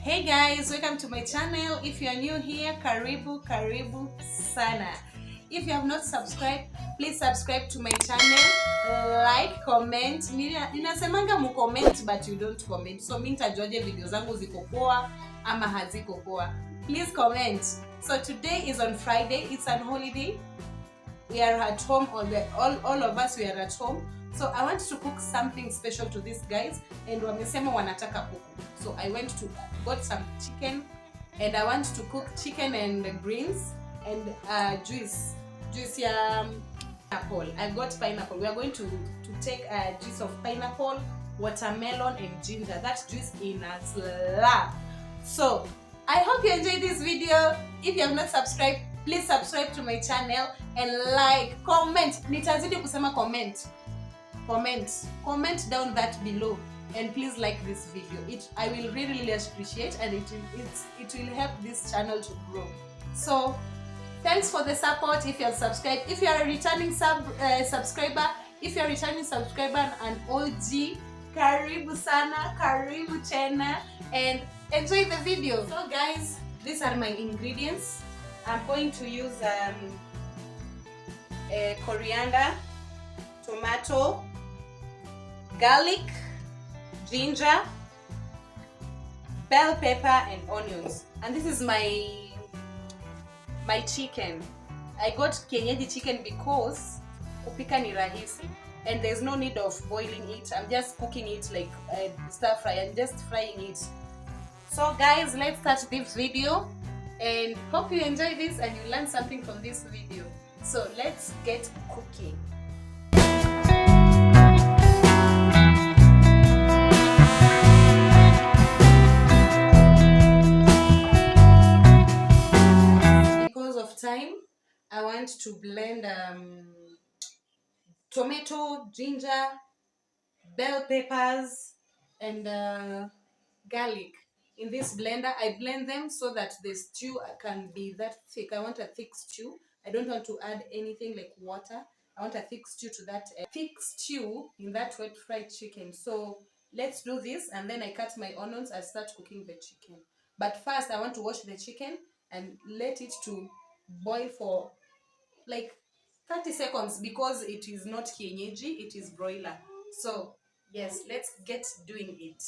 Hey guys, welcome to my channel. If you are new here, karibu sana. If you have not subscribed, please subscribe to my channel, like, comment. Ninasemanga mu comment but you don't comment, so mimi nitajuaje video zangu ziko poa ama haziko poa? Please comment. So today is on Friday, it's an holiday. We are at home, all of us, we are at home. So I want to cook something special to these guys, and wamesema wanataka kuku. So I went to got some chicken, and I want to cook chicken and greens and juice ya pineapple. I got pineapple. We are going to take a juice of pineapple, watermelon and ginger. That juice in a slab. So I hope you enjoyed this video. If you have not subscribed, please subscribe to my channel and like, comment. Nitazidi kusema comment down that below, and please like this video. I will really appreciate, and it will help this channel to grow. So thanks for the support. If you have subscribed, if you are a returning subscriber, if you are a returning subscriber and OG, karibu sana, karibu tena, and enjoy the video. So guys, these are my ingredients. I'm going to use coriander, tomato, garlic, ginger, bell pepper and onions. And this is my chicken. I got kienyeji chicken because kupika ni rahisi and there's no need of boiling it. I'm just cooking it like stir fry. I'm just frying it. So guys, let's start this video and hope you enjoy this and you learn something from this video. So let's get cooking. Because of time, I want to blend tomato, ginger, bell peppers and garlic in this blender. I blend them so that the stew can be that thick. I want a thick stew. I don't want to add anything like water. I want a thick stew to that thick stew in that wet fried chicken. So let's do this, and then I cut my onions and start cooking the chicken. But first I want to wash the chicken and let it to boil for like 30 seconds because it is not kienyeji, it is broiler. So yes, let's get doing it.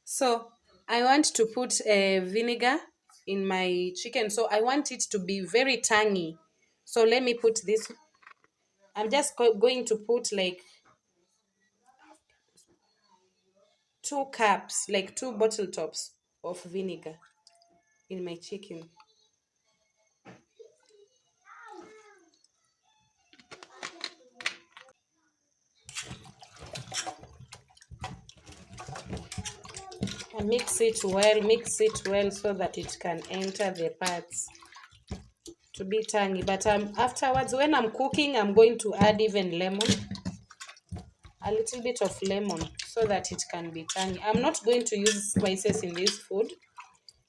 So I want to put vinegar in my chicken. So I want it to be very tangy. So let me put this. I'm just going to put like 2 cups, like 2 bottle tops of vinegar in my chicken. And mix it well so that it can enter the parts to be tangy. But afterwards, when I'm cooking, I'm going to add even lemon, a little bit of lemon so that it can be tangy. I'm not going to use spices in this food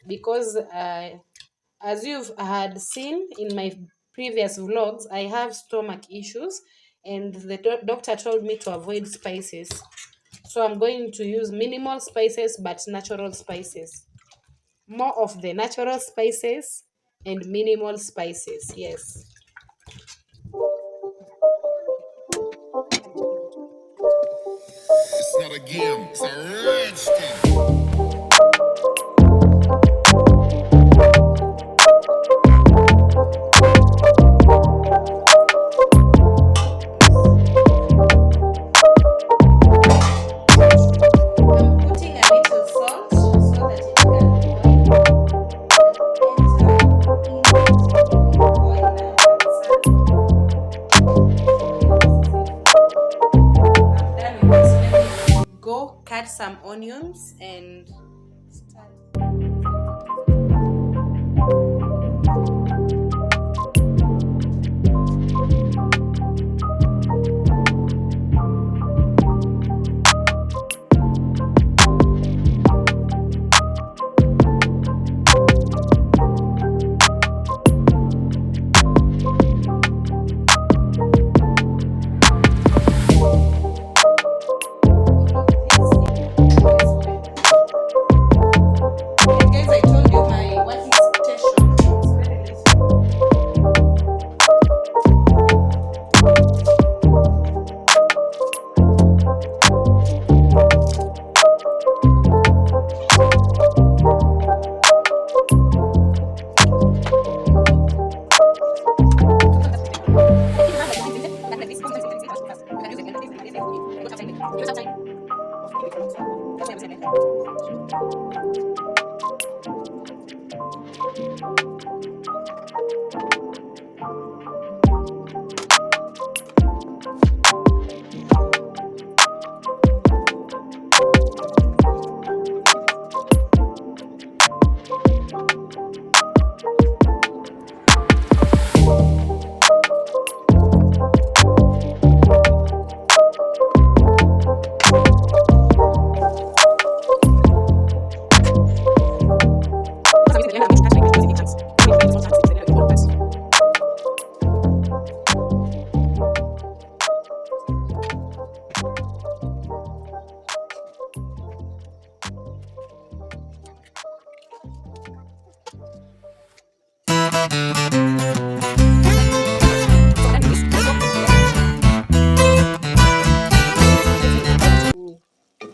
because as you've had seen in my previous vlogs, I have stomach issues and the doctor told me to avoid spices. So I'm going to use minimal spices but natural spices. More of the natural spices and minimal spices, yes. It's not a game, it's a rich thing. Cut some onions and start.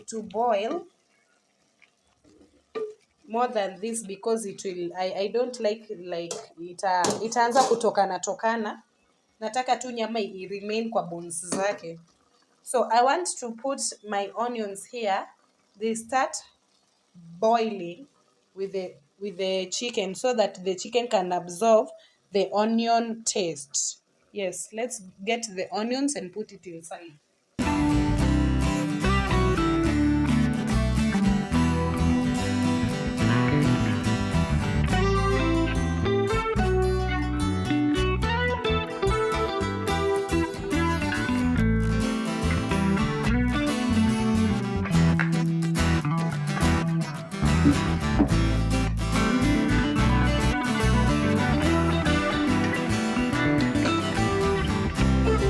To boil more than this because it will I don't like itaanza tokana. Nataka tu nyama remain kwa bones zake. So I want to put my onions here. They start boiling with the chicken so that the chicken can absorb the onion taste. Yes, let's get the onions and put it inside.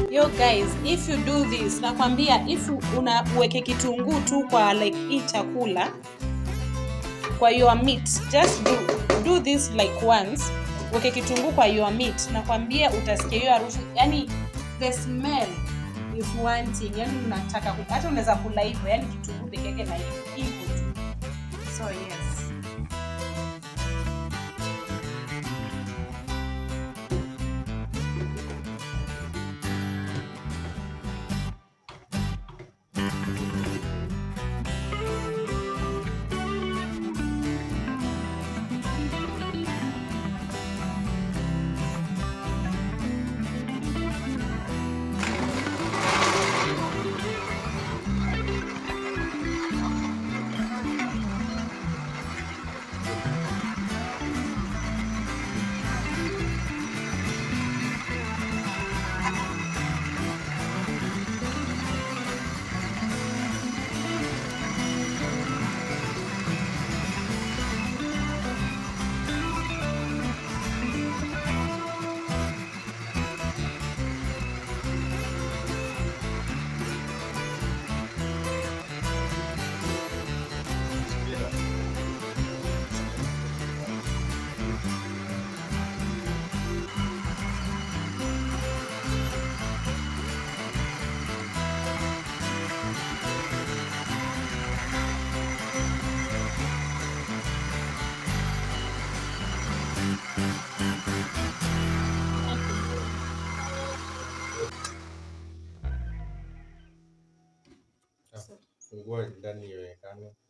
Yo guys, if you do this, nakwambia if unaweke kitunguu tu kwa like hii chakula kwa your meat, just do this like once. Weke kitunguu kwa your meat, nakwambia utasikia hiyo harufu, yani the smell is one thing, yani unataka hata unaweza kula hivyo, yani kitunguu peke yake na hivyo tu. So yes.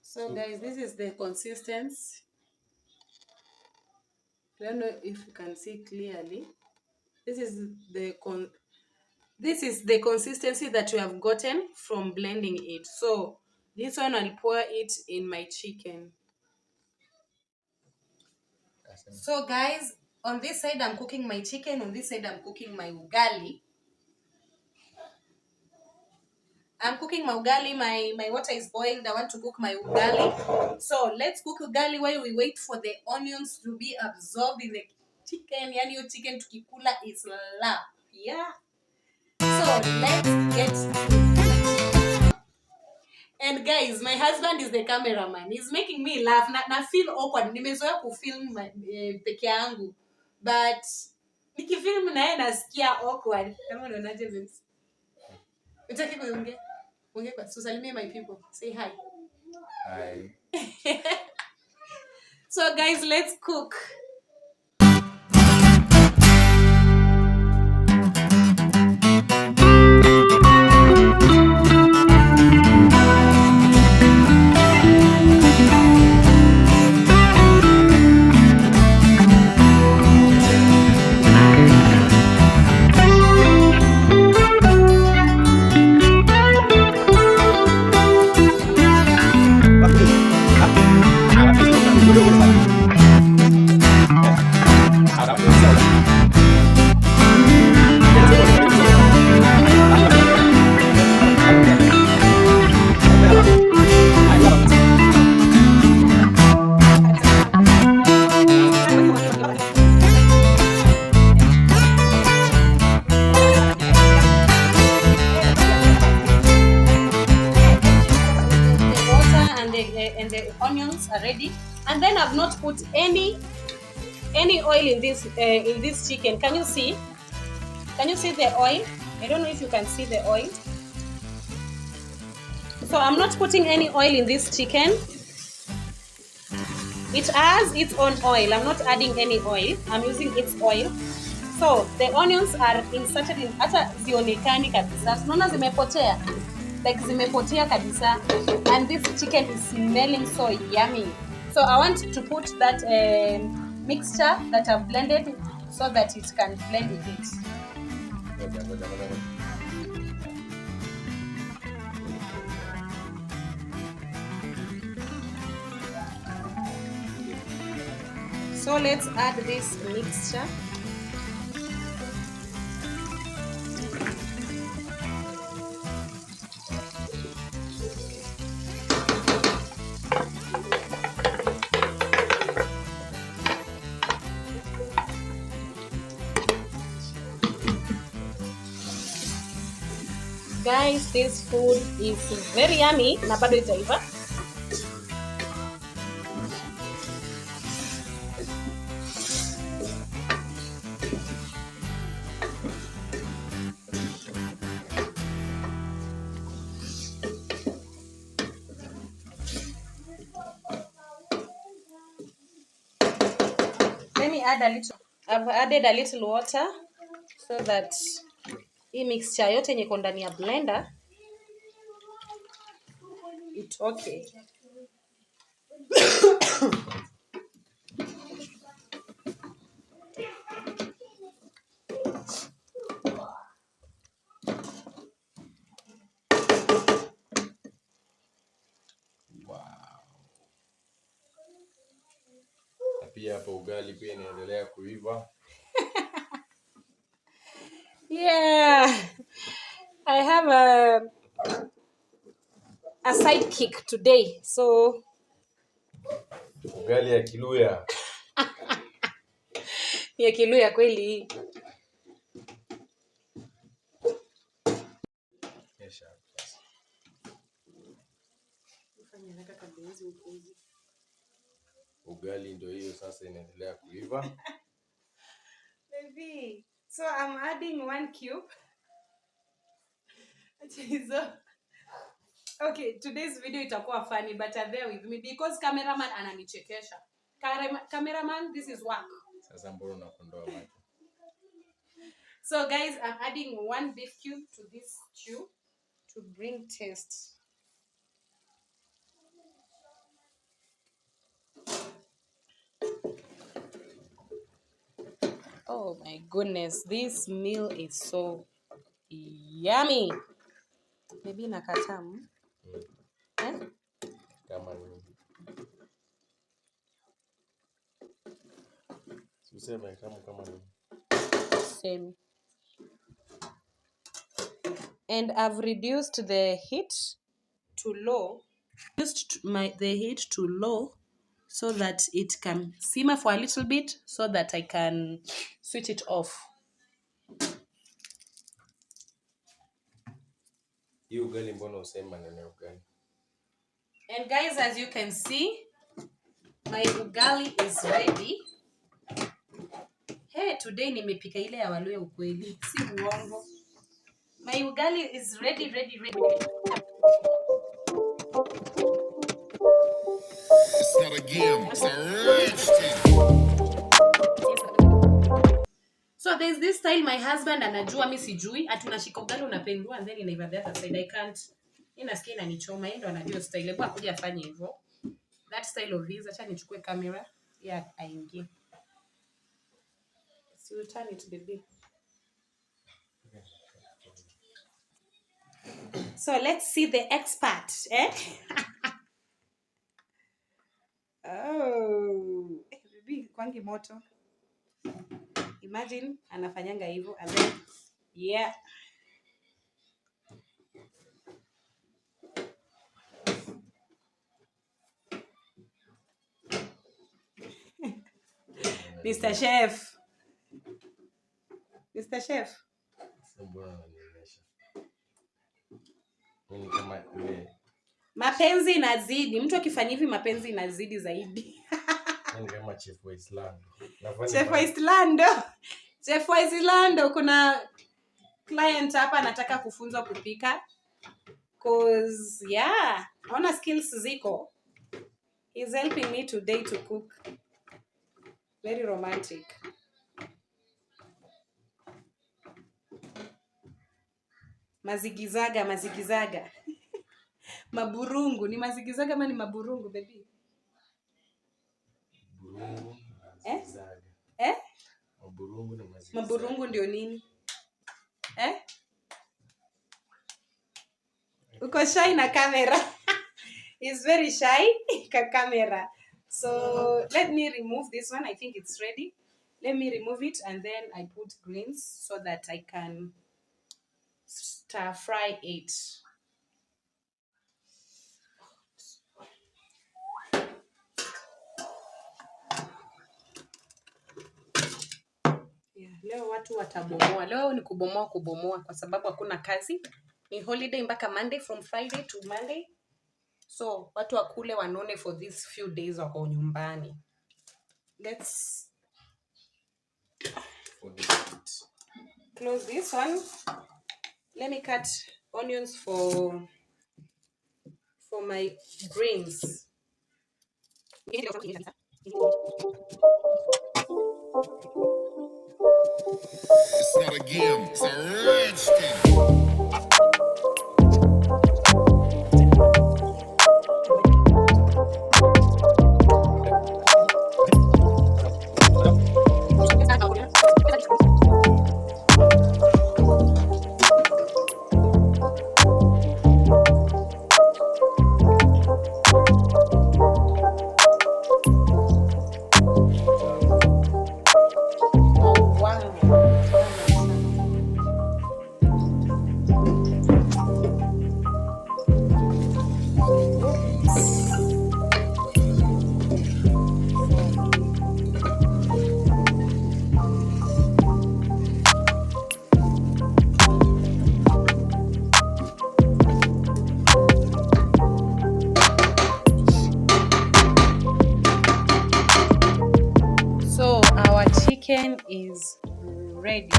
So guys, this is the consistency. I don't know if you can see clearly. This is the consistency that we have gotten from blending it. So this one I'll pour it in my chicken. So guys, on this side I'm cooking my chicken, on this side I'm cooking my ugali. I'm cooking my ugali, my water is boiled. I want to cook my ugali. So let's cook ugali while we wait for the onions to be absorbed in the chicken. Yani your chicken tukikula is love. Yeah. So let's get to it. And guys, my husband is the cameraman. He's making me laugh. Na feel awkward. Nimezoea kufilm peke yangu. But nikifilm na yeye nasikia awkward. Kama unaonaje Vince? Utaki kuongea? So salimia my people. Say hi. Hi. So guys, let's cook. And the onions are ready, and then I've not put any any oil in this chicken. Can you see? Can you see the oil? I don't know if you can see the oil. So I'm not putting any oil in this chicken. It has its own oil. I'm not adding any oil. I'm using its oil. So the onions are inserted in, hata zionekani kabisa. Unaona zimepotea? Like zimepotea kabisa. And this chicken is smelling so yummy. So I want to put that mixture that I've blended so that it can blend with it. So let's add this mixture. Guys, this food is very yummy na bado itaiva. Let me add a little. I've added a little water so that hii mixture yote yenye iko ndani ya blender itoke. Pia hapo ugali pia inaendelea kuiva. Yeah. I have a sidekick today. So Ugali ya Kiluya. ya Kiluya kweli. Ugali ndio hiyo sasa inaendelea kuiva. Baby, so I'm adding 1 cube. Okay, today's video itakuwa funny but bear with me because cameraman ananichekesha. Cameraman, this is work. Sasa mbona unakondoa maji? So guys, I'm adding 1 beef cube to this stew to bring taste. Oh my goodness, this meal is so yummy. Maybe nakatamu. Kama nini? Useme kama nini? Same. And I've reduced the heat to low. The heat to low so that it can simmer for a little bit so that I can switch it off. Hiyo ugali mbona useme maneno ugali? And guys, as you can see, my ugali is ready. Hey, today nimepika ile ya Waluya ukweli, si uongo. My ugali is ready. It's not a game, it's a rich thing. So there's this style my husband anajua, mi sijui. Atunashika ugali unapendua and then inaiva the other side. I can't. Inasikia inanichoma, yeye ndo anajua style. Hebu akuje afanye hivyo. That style of his, acha nichukue camera. Yeah, aingie. So we'll turn it, baby. So let's see the expert, eh? Oh, baby, kwangi moto. Imagine anafanyanga hivyo and then yeah. Mr. Chef. Mr. Chef. Mapenzi inazidi. Mtu akifanya hivi mapenzi inazidi zaidi. Ni kama Chef wa Islando. Chef wa Islando. Chef wa Islando, kuna client hapa anataka kufunzwa kupika. Cause yeah, naona skills ziko. He's helping me today to cook. Very romantic. Mazigizaga. Maburungu, ni mazigizaga ama ni maburungu baby? Burungu. Maburungu na mazigizaga. Maburungu ndio nini? Uko shy na camera. He's very shy ka camera. So let me remove this one. I think it's ready. Let me remove it and then I put greens so that I can stir fry it. Yeah, leo watu watabomoa. Leo ni kubomoa kwa sababu hakuna kazi. Ni holiday mpaka Monday, from Friday to Monday. So watu wakule wanone for these few days wako nyumbani. Let's close this one. Let me cut onions for my greens. It's not a game, it's a rich thing. Chicken is ready.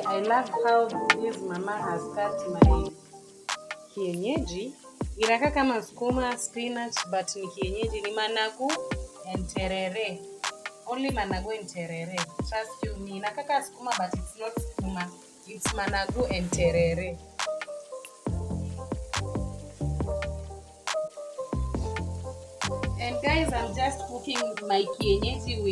I love how this mama has cut my kienyeji. Inakaa kama sukuma, spinach, but ni kienyeji, ni managu and terere. Only managu and terere. Trust you me. Inakaa kama sukuma but it's not sukuma. It's managu and terere. And guys, I'm just cooking my kienyeji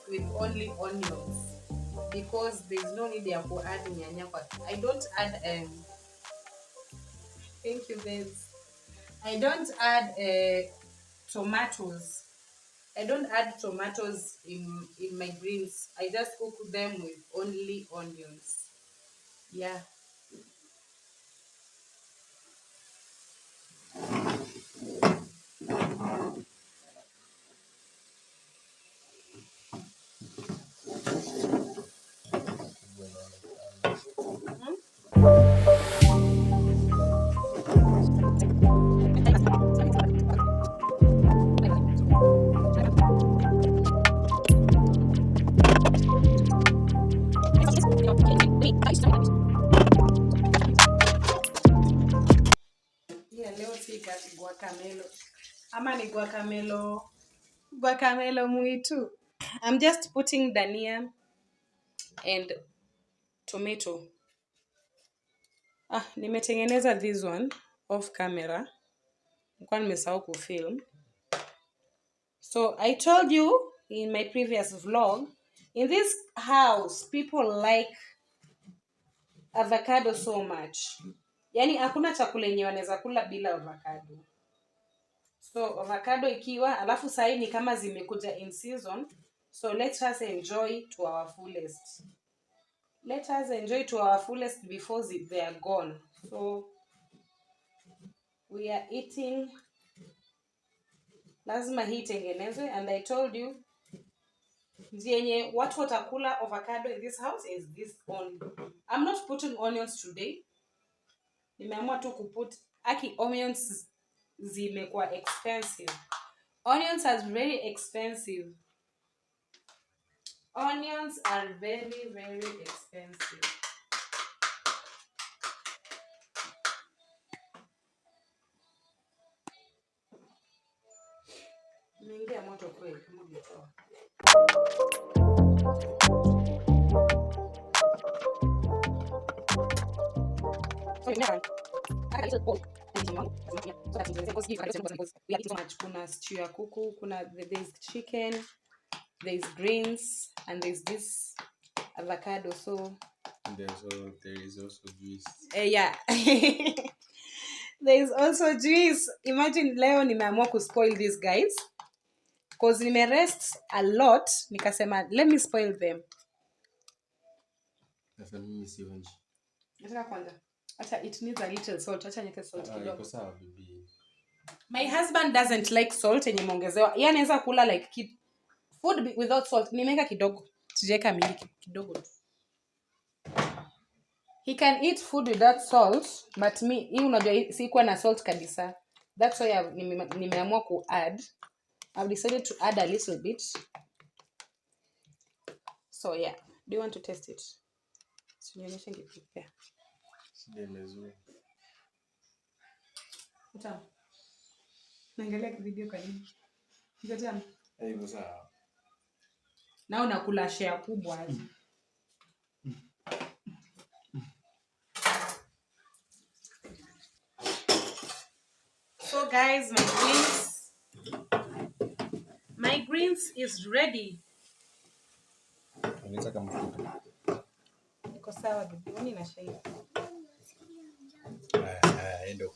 with only onions because there's no need ya to add nyanya. I don't add thank you guys. I don't add tomatoes. I don't add tomatoes in my greens. I just cook them with only onions. Yeah. Guacamelo mwitu. I'm just putting dania and tomato. Nimetengeneza this one off camera. Nilikuwa nimesahau kufilm. So I told you in my previous vlog In this house, people like avocado so much. Yani hakuna chakula yenye wanaweza kula bila avocado. So avocado ikiwa, alafu sahi ni kama zimekuja in season. So let us enjoy to our fullest. Let us enjoy to our fullest before they are gone. So we are eating. Lazima hii tengenezwe, and I told you yenye watu watakula avocado in this house is this only. I'm not putting onions today. Nimeamua tu kuput onions zimekuwa expensive. Onions are very expensive. Onions are very, very expensive. Nimeingia moto kweli kama umetoa. Kuna stew ya kuku, there's chicken, there's greens, and there's this avocado. So there is also juice. Yeah. There is also juice. Imagine leo nimeamua kuspoil these guys because nimerest a lot, nikasema let me spoil them. Sasa mimi sionji. Nataka kwanza. Acha, it needs a little salt. Acha niweke salt kidogo. Iko sawa bibi. My husband doesn't like salt yenye mongezewa. Yeye anaweza kula like food without salt. Nimeweka kidogo. Sijaweka mingi, kidogo tu. He can eat food without salt, but me, hii unajua sikuwa na salt kabisa. That's why nimeamua ku add. I've decided to add a little bit. So yeah, do you want to taste it? Sionyeshe ngiprepare. Sijamezoea. Utamu. Naangalia video kwa nini? Utamu. Iko sawa. Nao nakula share kubwa aje. So guys, my greens is ready. Unaweza kama mafuta. Iko sawa bibi,uni na shake. Endo.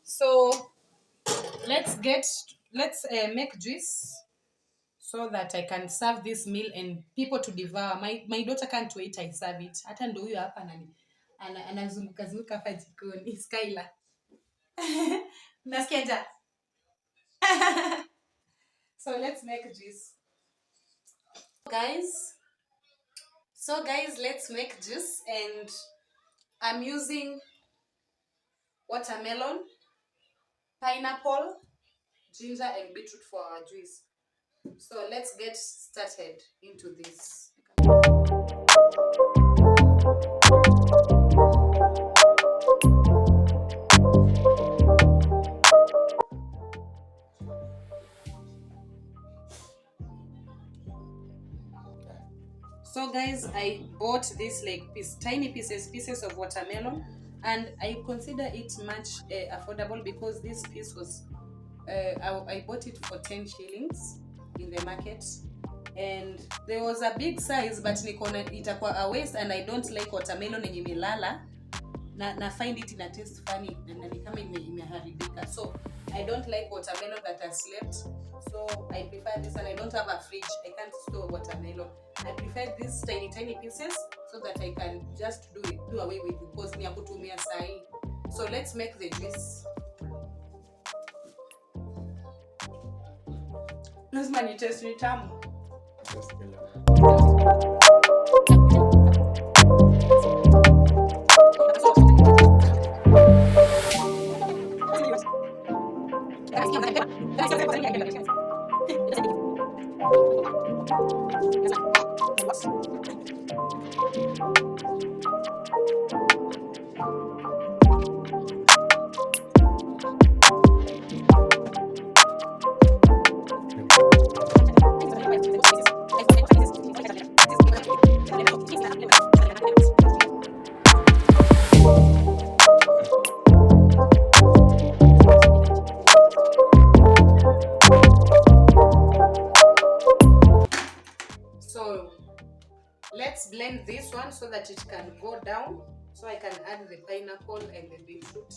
So let's make juice so that I can serve this meal and people to devour. My daughter can't wait I serve it. Hata ndio huyo hapa anazunguka hapa jikoni. Skyla. Nasikia njaa. So let's make juice. Guys, let's make juice, and I'm using watermelon, pineapple, ginger, and beetroot for our juice. So let's get started into this. So guys, I bought this like tiny pieces of watermelon, and I consider it much affordable because this piece was I bought it for 10 shillings in the market, and there was a big size, but nikona itakuwa a waste, and I don't like watermelon yenye imelala na find it in a taste funny na ni kama imeharibika. So I don't like watermelon that has slept, so I prefer this, and I don't have a fridge. I can't store watermelon. I prefer these tiny pieces so that I can just do away with it because ni ya kutumia sahi. So let's make the juice. Lazima ni taste ni tamu. Let's blend this one so that it can go down, so I can add the pineapple and the beetroot.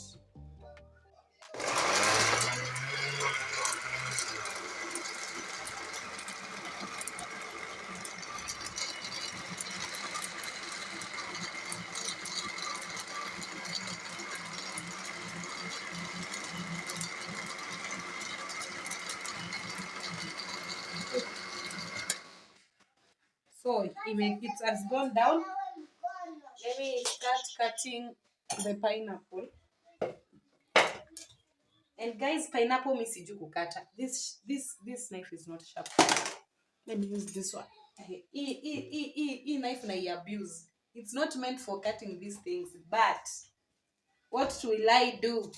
So it has gone down. Let me start cutting the pineapple. And guys, pineapple mi sijui kukata. This knife is not sharp. Let me use this one. Hii knife na abuse. It's not meant for cutting these things, but what will I do?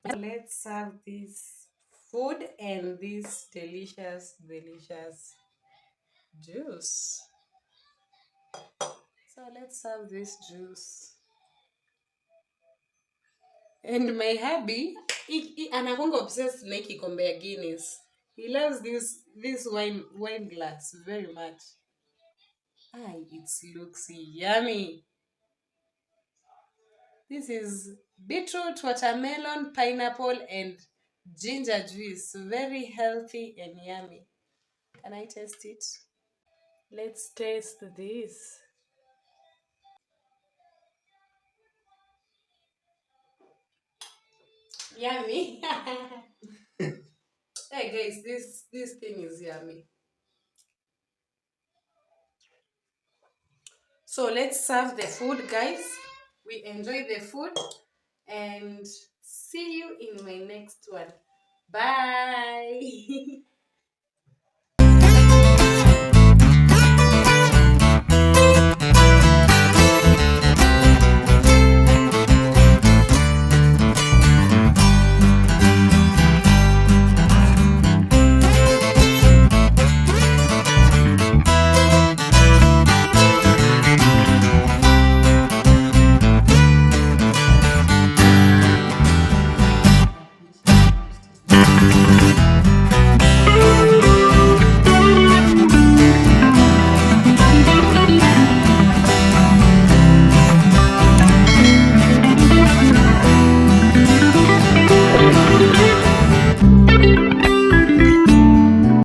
Let's serve this food and this delicious juice. So let's serve this juice. And my hubby, anakonga obsessed na kikombe ya Guinness. He loves this wine glass very much. Ay, it looks yummy. This is beetroot, watermelon, pineapple, and ginger juice. Very healthy and yummy. Can I taste it? Let's taste this. Yummy. Hey guys, this thing is yummy. So let's serve the food, guys. We enjoy the food and see you in my next one. Bye.